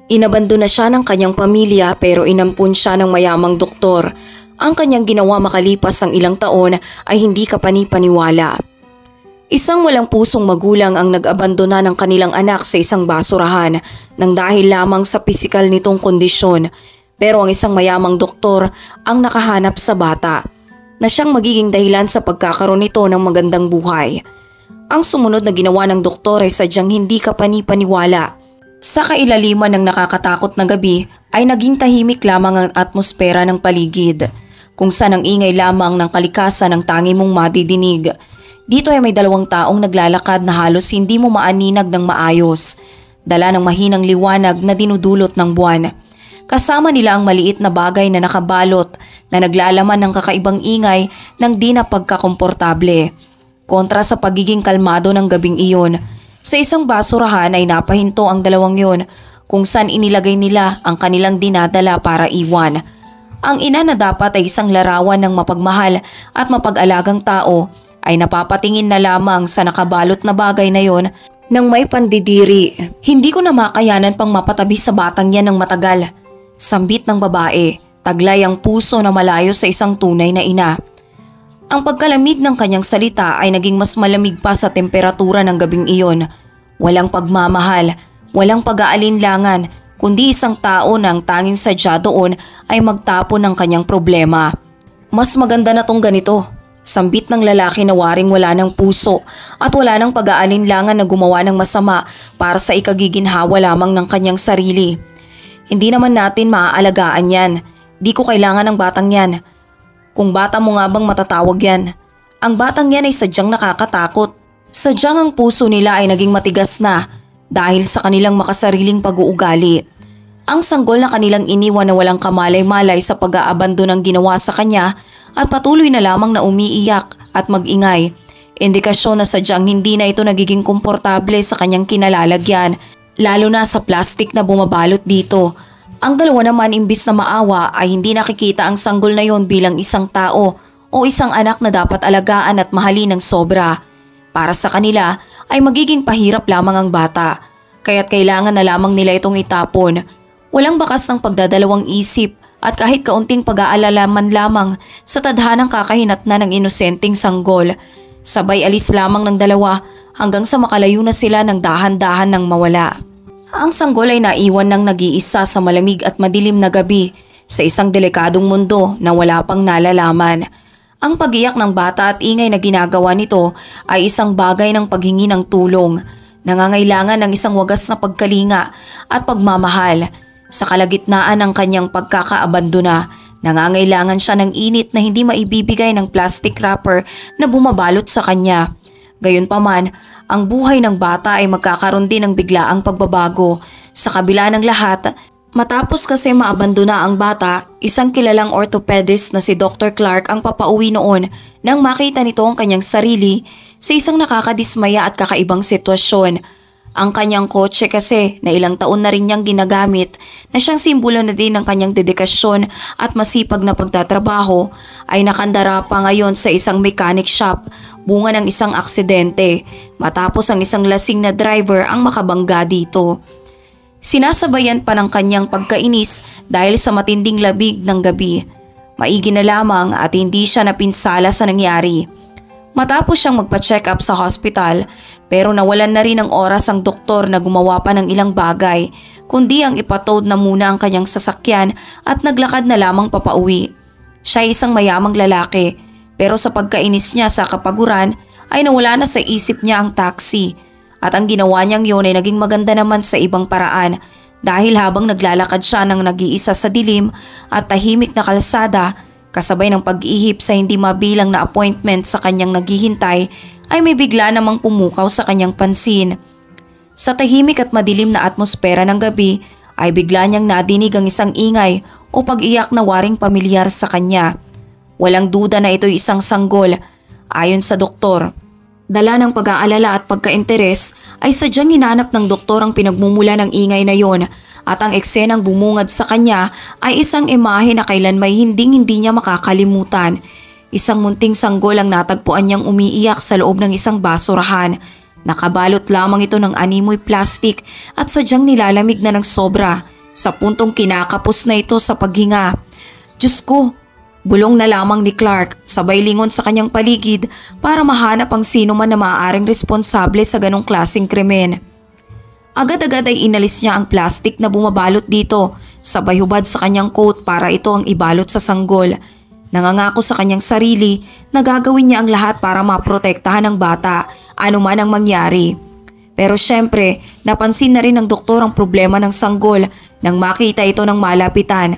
Inabandona siya ng kanyang pamilya pero inampun siya ng mayamang doktor. Ang kanyang ginawa makalipas ang ilang taon ay hindi kapani-paniwala. Isang walang pusong magulang ang nag-abandona ng kanilang anak sa isang basurahan nang dahil lamang sa pisikal nitong kondisyon. Pero ang isang mayamang doktor ang nakahanap sa bata na siyang magiging dahilan sa pagkakaroon nito ng magandang buhay. Ang sumunod na ginawa ng doktor ay sadyang hindi kapani-paniwala. Sa kailaliman ng nakakatakot na gabi ay naging tahimik lamang ang atmosfera ng paligid, kung saan ang ingay lamang ng kalikasan ang tangi mong madidinig. Dito ay may dalawang taong naglalakad na halos hindi mo maaninag ng maayos, dala ng mahinang liwanag na dinudulot ng buwan. Kasama nila ang maliit na bagay na nakabalot na naglalaman ng kakaibang ingay ng di na pagkakomportable. Kontra sa pagiging kalmado ng gabing iyon, sa isang basurahan ay napahinto ang dalawang yon kung saan inilagay nila ang kanilang dinadala para iwan. Ang ina na dapat ay isang larawan ng mapagmahal at mapag-alagang tao ay napapatingin na lamang sa nakabalot na bagay na yon nang may pandidiri. Hindi ko na makayanan pang mapatabi sa batang yan ng matagal. Sambit ng babae, taglay ang puso na malayo sa isang tunay na ina. Ang pagkalamig ng kanyang salita ay naging mas malamig pa sa temperatura ng gabing iyon. Walang pagmamahal, walang pag-aalinlangan, kundi isang tao na ang tanging sadya doon ay magtapon ng kanyang problema. Mas maganda na tong ganito. Sambit ng lalaki na waring wala ng puso at wala ng pag-aalinlangan na gumawa ng masama para sa ikagiginhawa lamang ng kanyang sarili. Hindi naman natin maaalagaan yan. Di ko kailangan ng batang yan. Kung bata mo nga bang matatawag yan? Ang batang yan ay sadyang nakakatakot. Sadyang ang puso nila ay naging matigas na dahil sa kanilang makasariling pag-uugali. Ang sanggol na kanilang iniwan na walang kamalay-malay sa pag-aabandon ng ginawa sa kanya at patuloy na lamang na umiiyak at mag-ingay. Indikasyon na sadyang hindi na ito nagiging komportable sa kanyang kinalalagyan, lalo na sa plastik na bumabalot dito. Ang dalawa naman imbis na maawa ay hindi nakikita ang sanggol na yon bilang isang tao o isang anak na dapat alagaan at mahalin ng sobra. Para sa kanila ay magiging pahirap lamang ang bata, kaya't kailangan na lamang nila itong itapon. Walang bakas ng pagdadalawang isip at kahit kaunting pag-aalala man lamang sa tadhanang kakahinatnan ng inosenteng sanggol. Sabay alis lamang ng dalawa hanggang sa makalayo na sila ng dahan-dahan ng mawala. Ang sanggol ay naiwan ng nag-iisa sa malamig at madilim na gabi sa isang delikadong mundo na wala pang nalalaman. Ang pag-iyak ng bata at ingay na ginagawa nito ay isang bagay ng paghingi ng tulong. Nangangailangan ng isang wagas na pagkalinga at pagmamahal. Sa kalagitnaan ng kanyang pagkakaabandona, nangangailangan siya ng init na hindi maibibigay ng plastic wrapper na bumabalot sa kanya. Gayunpaman, ang buhay ng bata ay magkakaroon din ng biglaang pagbabago. Sa kabila ng lahat, matapos kasi maabandona ang bata, isang kilalang orthopedist na si Dr. Clark ang papauwi noon nang makita nito ang kanyang sarili sa isang nakakadismaya at kakaibang sitwasyon. Ang kanyang kotse kasi na ilang taon na rin niyang ginagamit na siyang simbolo na din ng kanyang dedikasyon at masipag na pagtatrabaho ay nakandara pa ngayon sa isang mechanic shop, bunga ng isang aksidente matapos ang isang lasing na driver ang makabangga dito. Sinasabayan pa ng kanyang pagkainis dahil sa matinding labig ng gabi. Maigi na lamang at hindi siya napinsala sa nangyari. Matapos siyang magpa-check up sa hospital pero nawalan na rin ng oras ang doktor na gumawa pa ng ilang bagay kundi ang ipatowed na muna ang kanyang sasakyan at naglakad na lamang papauwi. Siya ay isang mayamang lalaki pero sa pagkainis niya sa kapaguran ay nawala na sa isip niya ang taxi at ang ginawa niyang yun ay naging maganda naman sa ibang paraan dahil habang naglalakad siya ng nag-iisa sa dilim at tahimik na kalsada kasabay ng pag-ihip sa hindi mabilang na appointment sa kanyang naghihintay ay may bigla namang pumukaw sa kanyang pansin. Sa tahimik at madilim na atmosfera ng gabi ay bigla niyang nadinig ang isang ingay o pag-iyak na waring pamilyar sa kanya. Walang duda na ito'y isang sanggol. Ayon sa doktor, dala ng pag-aalala at pagka-interes ay sadyang hinanap ng doktor ang pinagmumula ng ingay na yon. At ang eksenang bumungad sa kanya ay isang imahe na kailanmay hinding-hindi niya makakalimutan. Isang munting sanggol ang natagpuan niyang umiiyak sa loob ng isang basurahan. Nakabalot lamang ito ng animoy plastik at sadyang nilalamig na ng sobra. sa puntong kinakapos na ito sa paghinga. Diyos ko! Bulong na lamang ni Clark sabay lingon sa kanyang paligid para mahanap ang sino man na maaaring responsable sa ganong klaseng krimen. Agad-agad ay inalis niya ang plastik na bumabalot dito sabay hubad sa kanyang coat para ito ang ibalot sa sanggol. Nangangako sa kanyang sarili na gagawin niya ang lahat para maprotektahan ang bata anuman ang mangyari. Pero syempre, napansin na rin ng doktor ang problema ng sanggol nang makita ito ng malapitan.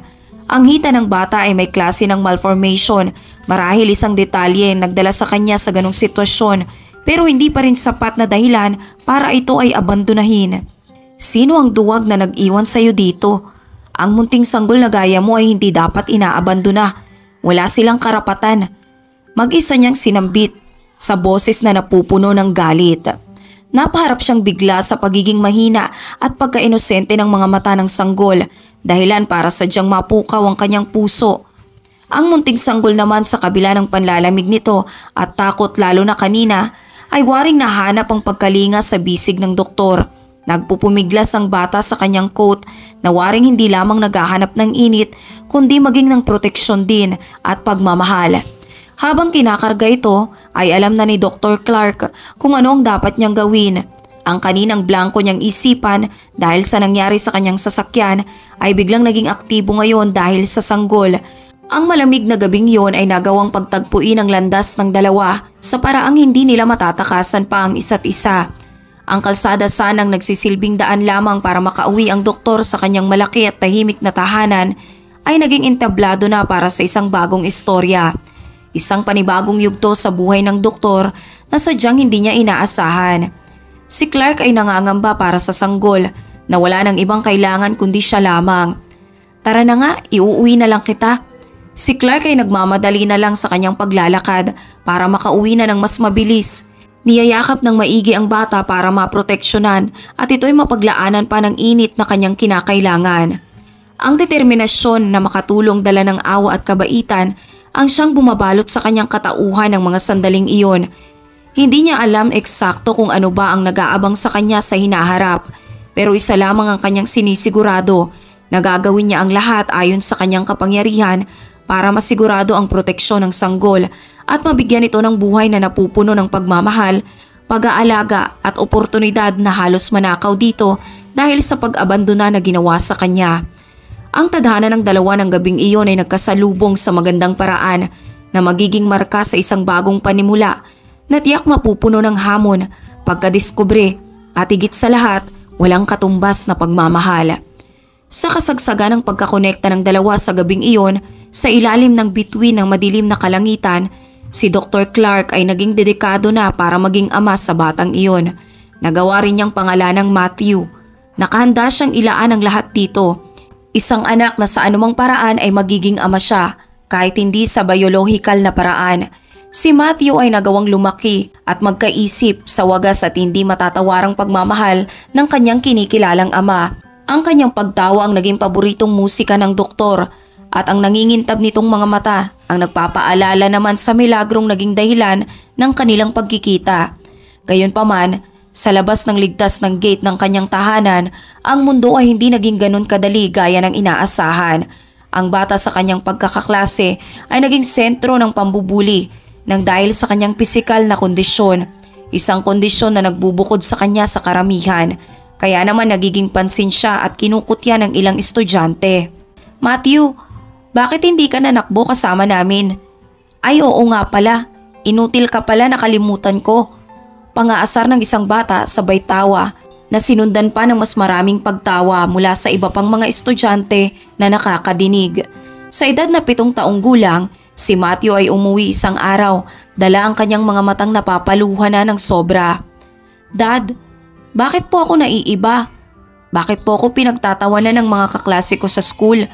Ang hita ng bata ay may klase ng malformation, marahil isang detalye ang nagdala sa kanya sa ganong sitwasyon pero hindi pa rin sapat na dahilan para ito ay abandonahin. Sino ang duwag na nag-iwan sa iyo dito? Ang munting sanggol na gaya mo ay hindi dapat inaabandona. Wala silang karapatan. Mag-isa niyang sinambit sa boses na napupuno ng galit. Napaharap siyang bigla sa pagiging mahina at pagka-inosente ng mga mata ng sanggol, dahilan para sadyang mapukaw ang kanyang puso. Ang munting sanggol naman sa kabila ng panlalamig nito at takot lalo na kanina ay waring nahanap ang pagkalinga sa bisig ng doktor. Nagpupumiglas ang bata sa kanyang coat na waring hindi lamang naghahanap ng init kundi maging ng proteksyon din at pagmamahal. Habang kinakarga ito ay alam na ni Dr. Clark kung ano ang dapat niyang gawin. Ang kaninang blanko niyang isipan dahil sa nangyari sa kanyang sasakyan ay biglang naging aktibo ngayon dahil sa sanggol. Ang malamig na gabing yon ay nagawang pagtagpuin ang landas ng dalawa sa paraang hindi nila matatakasan pa ang isa't isa. Ang kalsada sanang nagsisilbing daan lamang para makauwi ang doktor sa kanyang malaki at tahimik na tahanan ay naging entablado na para sa isang bagong istorya. Isang panibagong yugto sa buhay ng doktor na sadyang hindi niya inaasahan. Si Clark ay nangangamba para sa sanggol na wala ng ibang kailangan kundi siya lamang. Tara na nga, iuuwi na lang kita. Si Clark ay nagmamadali na lang sa kanyang paglalakad para makauwi na ng mas mabilis. Niyayakap ng maigi ang bata para maproteksyonan at ito'y mapaglaanan pa ng init na kanyang kinakailangan. Ang determinasyon na makatulong dala ng awa at kabaitan ang siyang bumabalot sa kanyang katauhan ng mga sandaling iyon. Hindi niya alam eksakto kung ano ba ang nag-aabang sa kanya sa hinaharap, pero isa lamang ang kanyang sinisigurado na gagawin niya ang lahat ayon sa kanyang kapangyarihan para masigurado ang proteksyon ng sanggol at mabigyan ito ng buhay na napupuno ng pagmamahal, pag-aalaga at oportunidad na halos manakaw dito dahil sa pag-abandona na ginawa sa kanya. Ang tadhana ng dalawa ng gabing iyon ay nagkasalubong sa magandang paraan na magiging marka sa isang bagong panimula na tiyak mapupuno ng hamon, pagkadiskubre at higit sa lahat walang katumbas na pagmamahal. Sa kasagsagan ng pagkakonekta ng dalawa sa gabing iyon sa ilalim ng bituin ng madilim na kalangitan, si Dr. Clark ay naging dedikado na para maging ama sa batang iyon. Nagawa rin niyang pangalanang Matthew. Nakahanda siyang ilaan ang lahat dito. Isang anak na sa anumang paraan ay magiging ama siya kahit hindi sa biyolohikal na paraan. Si Matthew ay nagawang lumaki at magkaisip sa wagas at hindi matatawarang pagmamahal ng kanyang kinikilalang ama. Ang kanyang pagtawa ang naging paboritong musika ng doktor at ang nangingintab nitong mga mata ang nagpapaalala naman sa milagrong naging dahilan ng kanilang pagkikita. Gayunpaman, sa labas ng ligtas ng gate ng kanyang tahanan, ang mundo ay hindi naging ganun kadali gaya ng inaasahan. Ang bata sa kanyang pagkakaklase ay naging sentro ng pambubuli nang dahil sa kanyang pisikal na kondisyon. Isang kondisyon na nagbubukod sa kanya sa karamihan. Kaya naman nagiging pansin siya at kinukutya ng ilang estudyante. Matthew, bakit hindi ka nanakbo kasama namin? Ay oo nga pala, inutil ka pala, nakalimutan ko. Pangaasar ng isang bata sabay tawa na sinundan pa ng mas maraming pagtawa mula sa iba pang mga estudyante na nakakadinig. Sa edad na 7 taong gulang, si Matthew ay umuwi isang araw, dala ang kanyang mga matang napapaluhan na ng sobra. Dad, bakit po ako naiiba? Bakit po ako pinagtatawanan ng mga kaklase ko sa school?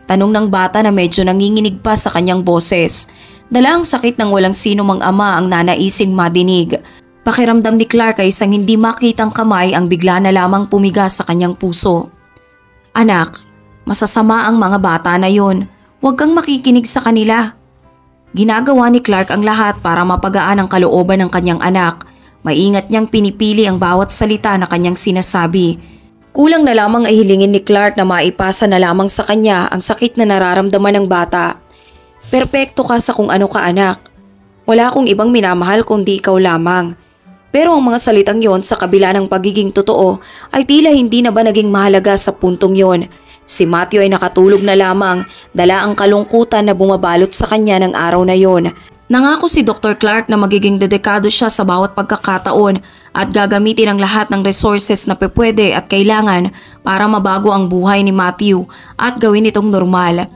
Tanong ng bata na medyo nanginginig pa sa kanyang boses. Dala ang sakit ng walang sino mang ama ang nanaising madinig. Pakiramdam ni Clark ay isang hindi makitang kamay ang bigla na lamang pumiga sa kanyang puso. Anak, masasama ang mga bata na yon. Huwag kang makikinig sa kanila. Ginagawa ni Clark ang lahat para mapagaan ang kalooban ng kanyang anak. Maingat niyang pinipili ang bawat salita na kanyang sinasabi. Kulang na lamang ay hilingin ni Clark na maipasa na lamang sa kanya ang sakit na nararamdaman ng bata. Perpekto ka sa kung ano ka anak. Wala akong ibang minamahal kundi ikaw lamang. Pero ang mga salitang yon sa kabila ng pagiging totoo ay tila hindi na ba naging mahalaga sa puntong yon. Si Matthew ay nakatulog na lamang, dala ang kalungkutan na bumabalot sa kanya ng araw na yon. Nangako si Dr. Clark na magiging dedikado siya sa bawat pagkakataon at gagamitin ang lahat ng resources na pwede at kailangan para mabago ang buhay ni Matthew at gawin itong normal.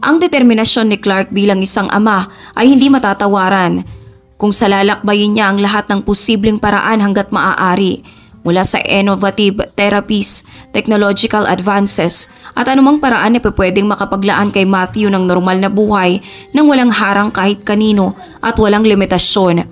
Ang determinasyon ni Clark bilang isang ama ay hindi matatawaran. Kung salalakbayin niya ang lahat ng posibleng paraan hanggat maaari, mula sa innovative therapies, technological advances at anumang paraan na pwedeng makapaglaan kay Matthew ng normal na buhay nang walang harang kahit kanino at walang limitasyon.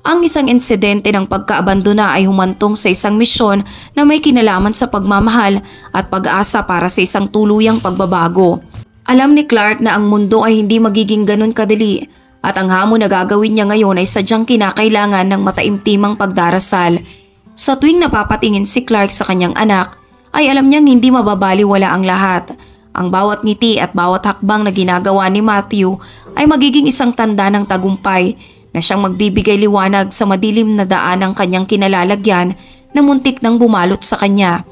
Ang isang insidente ng pagkaabandona ay humantong sa isang misyon na may kinalaman sa pagmamahal at pag-asa para sa isang tuluyang pagbabago. Alam ni Clark na ang mundo ay hindi magiging ganun kadali at ang hamon na gagawin niya ngayon ay sadyang kinakailangan ng mataimtimang pagdarasal. Sa tuwing napapatingin si Clark sa kanyang anak, ay alam niyang hindi mababaliwala ang lahat. Ang bawat ngiti at bawat hakbang na ginagawa ni Matthew ay magiging isang tanda ng tagumpay na siyang magbibigay liwanag sa madilim na daan ng kanyang kinalalagyan na muntik nang bumalot sa kanya.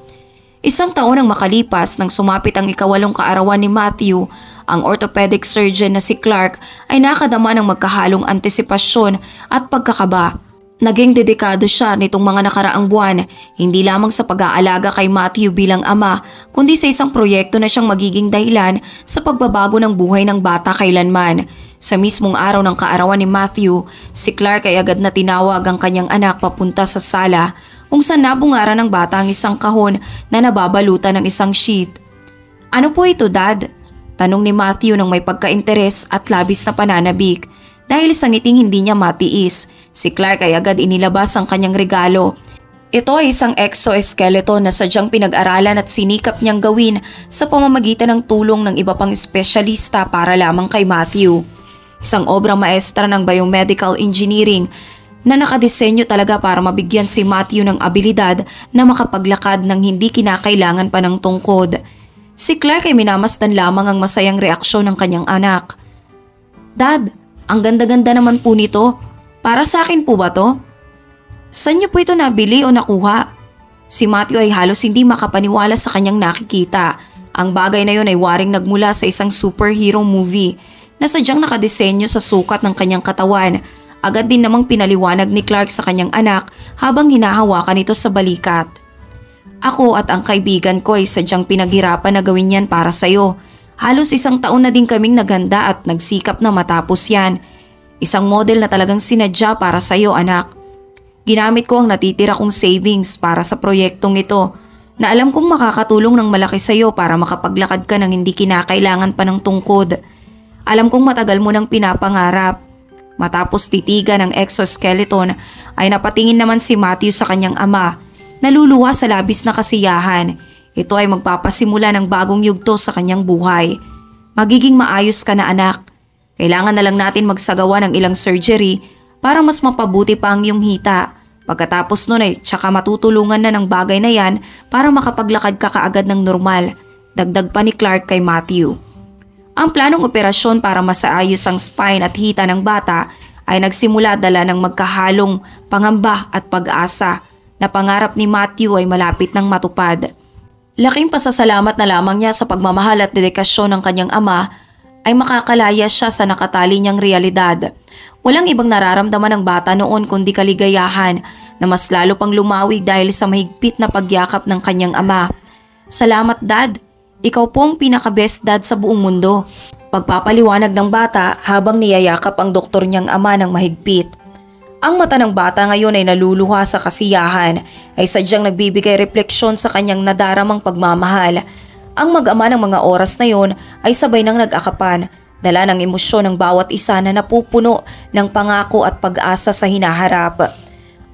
Isang taon ang makalipas nang sumapit ang ika-8 kaarawan ni Matthew, ang orthopedic surgeon na si Clark ay nakadama ng magkahalong antisipasyon at pagkakaba. Naging dedikado siya nitong mga nakaraang buwan, hindi lamang sa pag-aalaga kay Matthew bilang ama, kundi sa isang proyekto na siyang magiging dahilan sa pagbabago ng buhay ng bata kailanman. Sa mismong araw ng kaarawan ni Matthew, si Clark ay agad na tinawag ang kanyang anak papunta sa sala kung saan nabungaran ng bata ang isang kahon na nababalutan ng isang sheet. "Ano po ito, Dad?" Tanong ni Matthew nang may pagka-interes at labis na pananabik. Dahil sa ngiting hindi niya matiis, si Clark ay agad inilabas ang kanyang regalo. Ito ay isang exoskeleton na sadyang pinag-aralan at sinikap niyang gawin sa pamamagitan ng tulong ng iba pang espesyalista para lamang kay Matthew. Isang obrang maestra ng biomedical engineering na nakadesenyo talaga para mabigyan si Matthew ng abilidad na makapaglakad ng hindi kinakailangan pa ng tungkod. Si Clark ay minamasdan lamang ang masayang reaksyon ng kanyang anak. "Dad, ang ganda-ganda naman po nito. Para sa akin po ba to? Saan niyo po ito nabili o nakuha?" Si Matthew ay halos hindi makapaniwala sa kanyang nakikita. Ang bagay na yon ay waring nagmula sa isang superhero movie na sadyang nakadesenyo sa sukat ng kanyang katawan. Agad din namang pinaliwanag ni Clark sa kanyang anak habang hinahawakan ito sa balikat. "Ako at ang kaibigan ko ay sadyang pinaghirapan na gawin yan para sa'yo. Halos 1 taon na din kaming naganda at nagsikap na matapos yan. Isang model na talagang sinadya para sa'yo, anak. Ginamit ko ang natitira kong savings para sa proyektong ito na alam kong makakatulong ng malaki sa'yo para makapaglakad ka ng hindi kinakailangan pa ng tungkod. Alam kong matagal mo nang pinapangarap." Matapos titigan ng exoskeleton ay napatingin naman si Matthew sa kanyang ama, naluluwa sa labis na kasiyahan. Ito ay magpapasimula ng bagong yugto sa kanyang buhay. "Magiging maayos ka na, anak. Kailangan na lang natin magsagawa ng ilang surgery para mas mapabuti pa ang iyong hita. Pagkatapos nun ay tsaka matutulungan na ng bagay na yan para makapaglakad ka kaagad ng normal." Dagdag pa ni Clark kay Matthew. Ang planong operasyon para masaayos ang spine at hita ng bata ay nagsimula dala ng magkahalong pangamba at pag-asa na pangarap ni Matthew ay malapit ng matupad. Laking pasasalamat na lamang niya sa pagmamahal at dedikasyon ng kanyang ama ay makakalaya siya sa nakatali niyang realidad. Walang ibang nararamdaman ng bata noon kundi kaligayahan na mas lalo pang lumawi dahil sa mahigpit na pagyakap ng kanyang ama. "Salamat, Dad. Ikaw po ang pinaka-best dad sa buong mundo." Pagpapaliwanag ng bata habang niyayakap ang doktor niyang ama ng mahigpit. Ang mata ng bata ngayon ay naluluha sa kasiyahan, ay sadyang nagbibigay refleksyon sa kanyang nadaramang pagmamahal. Ang mag-ama ng mga oras na yon ay sabay nang nag-akapan, dala ng emosyon ng bawat isa na napupuno ng pangako at pag-asa sa hinaharap.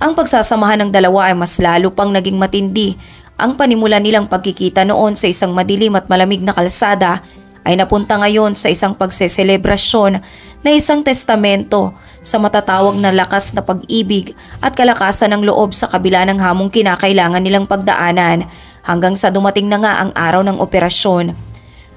Ang pagsasamahan ng dalawa ay mas lalo pang naging matindi. Ang panimula nilang pagkikita noon sa isang madilim at malamig na kalsada ay napunta ngayon sa isang pagseselebrasyon na isang testamento sa matatawag na lakas na pag-ibig at kalakasan ng loob sa kabila ng hamong kinakailangan nilang pagdaanan. hanggang sa dumating na nga ang araw ng operasyon.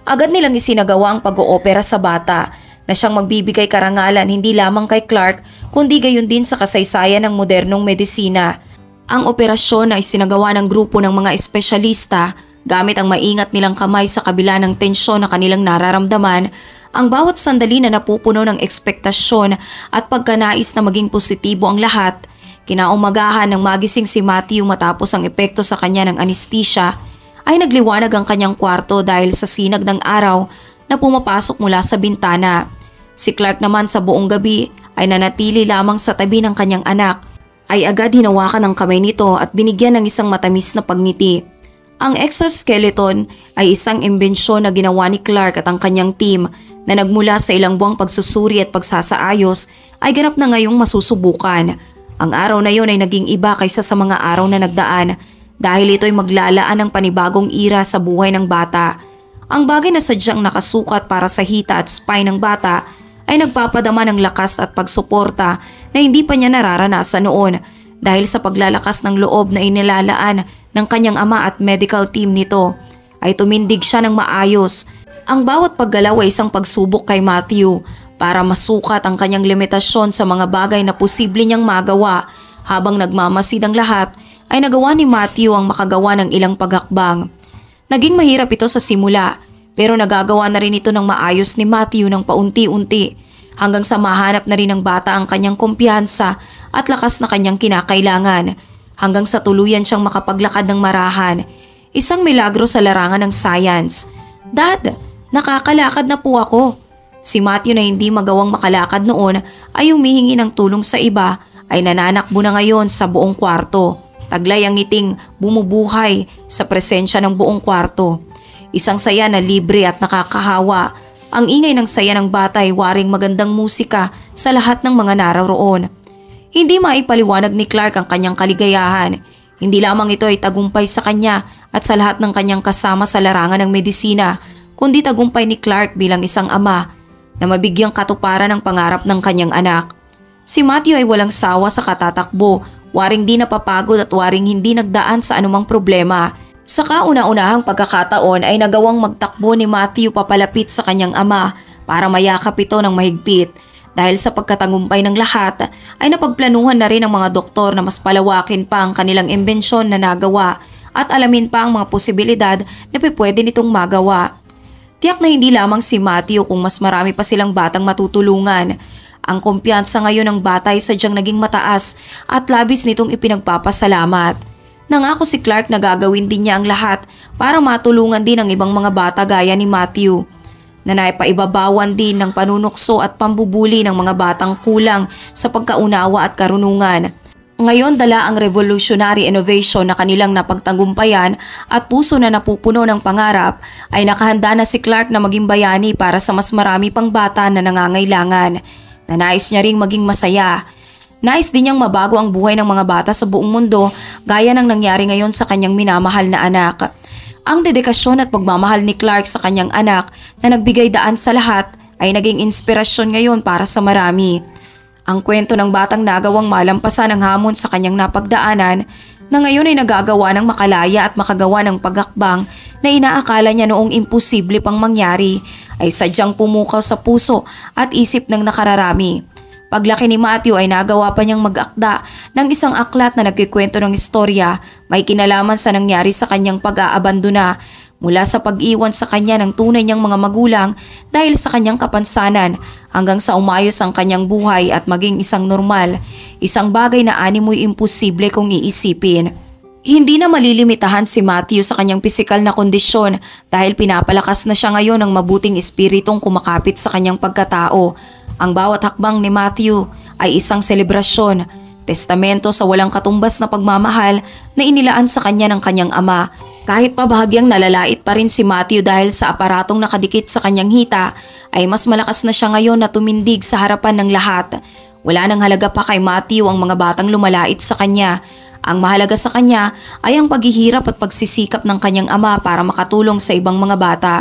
Agad nilang isinagawa ang pag-oopera sa bata na siyang magbibigay karangalan hindi lamang kay Clark kundi gayon din sa kasaysayan ng modernong medisina. Ang operasyon ay isinagawa ng grupo ng mga espesyalista gamit ang maingat nilang kamay sa kabila ng tensyon na kanilang nararamdaman. Ang bawat sandali na napupuno ng ekspektasyon at pagkanais na maging positibo ang lahat. Kinaumagahan ng magising si Matthew matapos ang epekto sa kanya ng anesthesia ay nagliwanag ang kanyang kwarto dahil sa sinag ng araw na pumapasok mula sa bintana. Si Clark naman sa buong gabi ay nanatili lamang sa tabi ng kanyang anak, ay agad hinawakan ang kamay nito at binigyan ng isang matamis na pagngiti. Ang exoskeleton ay isang imbensyon na ginawa ni Clark at ang kanyang team na nagmula sa ilang buwang pagsusuri at pagsasaayos ay ganap na ngayong masusubukan. Ang araw na yon ay naging iba kaysa sa mga araw na nagdaan dahil ito ay maglalaan ng panibagong era sa buhay ng bata. Ang bagay na sadyang nakasukat para sa hita at spine ng bata ay nagpapadama ng lakas at pagsuporta na hindi pa niya nararanasan noon dahil sa paglalakas ng loob na inilalaan ng kanyang ama at medical team nito ay tumindig siya ng maayos. Ang bawat paggalaw ay isang pagsubok kay Matthew para masukat ang kanyang limitasyon sa mga bagay na posible niyang magawa. Habang nagmamasid ang lahat ay nagawa ni Matthew ang makagawa ng ilang paghakbang. Naging mahirap ito sa simula pero nagagawa na rin ito ng maayos ni Matthew ng paunti-unti hanggang sa mahanap na rin ng bata ang kanyang kumpiyansa at lakas na kanyang kinakailangan hanggang sa tuluyan siyang makapaglakad ng marahan. Isang milagro sa larangan ng science. Dad, nakakalakad na po ako. Si Matthew na hindi magawang makalakad noon ay humihingi ng tulong sa iba ay nananakbo na ngayon sa buong kwarto. Taglay ang ngiting bumubuhay sa presensya ng buong kwarto. Isang saya na libre at nakakahawa. Ang ingay ng saya ng bata ay waring magandang musika sa lahat ng mga naroroon. Hindi maipaliwanag ni Clark ang kanyang kaligayahan. Hindi lamang ito ay tagumpay sa kanya at sa lahat ng kanyang kasama sa larangan ng medisina, kundi tagumpay ni Clark bilang isang ama na mabigyang katuparan ng pangarap ng kanyang anak. Si Matthew ay walang sawa sa katatakbo, waring di napapagod at waring hindi nagdaan sa anumang problema. Sa kauna-unahang pagkakataon ay nagawang magtakbo ni Matthew papalapit sa kanyang ama para mayakap ito ng mahigpit. Dahil sa pagkatagumpay ng lahat ay napagplanuhan na rin ng mga doktor na mas palawakin pa ang kanilang imbensyon na nagawa at alamin pa ang mga posibilidad na pwede nitong magawa. Tiyak na hindi lamang si Matthew kung mas marami pa silang batang matutulungan. Ang kumpiyansa ngayon ng bata ay sadyang naging mataas at labis nitong ipinagpapasalamat. Nangako si Clark na gagawin din niya ang lahat para matulungan din ang ibang mga bata gaya ni Matthew, na naipaibabawan din ng panunukso at pambubuli ng mga batang kulang sa pagkaunawa at karunungan. Ngayon dala ang revolutionary innovation na kanilang napagtagumpayan at puso na napupuno ng pangarap ay nakahanda na si Clark na maging bayani para sa mas marami pang bata na nangangailangan, na nais niya ring maging masaya. Nais din niyang mabago ang buhay ng mga bata sa buong mundo gaya ng nangyari ngayon sa kanyang minamahal na anak. Ang dedikasyon at pagmamahal ni Clark sa kanyang anak na nagbigay daan sa lahat ay naging inspirasyon ngayon para sa marami. Ang kwento ng batang nagawang malampasan ang hamon sa kanyang napagdaanan na ngayon ay nagagawa ng makalaya at makagawa ng paghakbang na inaakala niya noong imposible pang mangyari ay sadyang pumukaw sa puso at isip ng nakararami. Paglaki ni Matthew ay nagawa pa niyang mag-akda ng isang aklat na nagkikwento ng istorya may kinalaman sa nangyari sa kanyang pag-aabandona mula sa pag-iwan sa kanya ng tunay niyang mga magulang dahil sa kanyang kapansanan hanggang sa umayos ang kanyang buhay at maging isang normal, isang bagay na animoy imposible kung iisipin. Hindi na malilimitahan si Matthew sa kanyang pisikal na kondisyon dahil pinapalakas na siya ngayon ng mabuting espiritong kumakapit sa kanyang pagkatao. Ang bawat hakbang ni Matthew ay isang selebrasyon, testamento sa walang katumbas na pagmamahal na inilaan sa kanya ng kanyang ama. Kahit pa bahagyang nalalait pa rin si Matthew dahil sa aparatong nakadikit sa kanyang hita, ay mas malakas na siya ngayon na tumindig sa harapan ng lahat. Wala nang halaga pa kay Matthew ang mga batang lumalait sa kanya. Ang mahalaga sa kanya ay ang paghihirap at pagsisikap ng kanyang ama para makatulong sa ibang mga bata.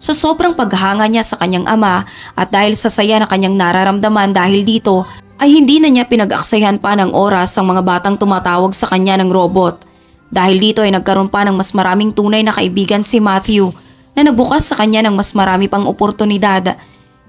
Sa sobrang paghanga niya sa kanyang ama at dahil sa saya na kanyang nararamdaman dahil dito, ay hindi na niya pinag-aksayan pa ng oras ang mga batang tumatawag sa kanya ng robot. Dahil dito ay nagkaroon pa ng mas maraming tunay na kaibigan si Matthew na nagbukas sa kanya ng mas marami pang oportunidad.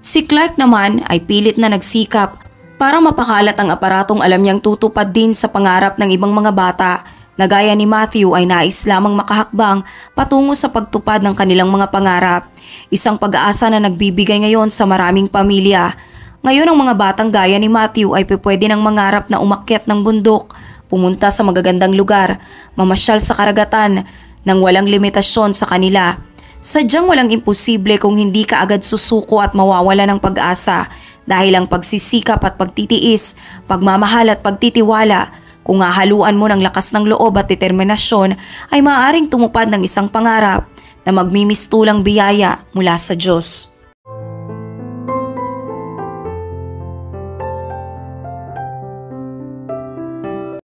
Si Clark naman ay pilit na nagsikap para mapakalat ang aparatong alam niyang tutupad din sa pangarap ng ibang mga bata na gaya ni Matthew ay nais lamang makahakbang patungo sa pagtupad ng kanilang mga pangarap. Isang pag-aasa na nagbibigay ngayon sa maraming pamilya. Ngayon ang mga batang gaya ni Matthew ay pwede ng mangarap na umakyat ng bundok, pumunta sa magagandang lugar, mamasyal sa karagatan nang walang limitasyon sa kanila. Sadyang walang imposible kung hindi ka agad susuko at mawawala ng pag-asa dahil ang pagsisikap at pagtitiis, pagmamahal at pagtitiwala, kung hahaluan mo ng lakas ng loob at determinasyon ay maaaring tumupad ng isang pangarap na magmimistulang biyaya mula sa Diyos.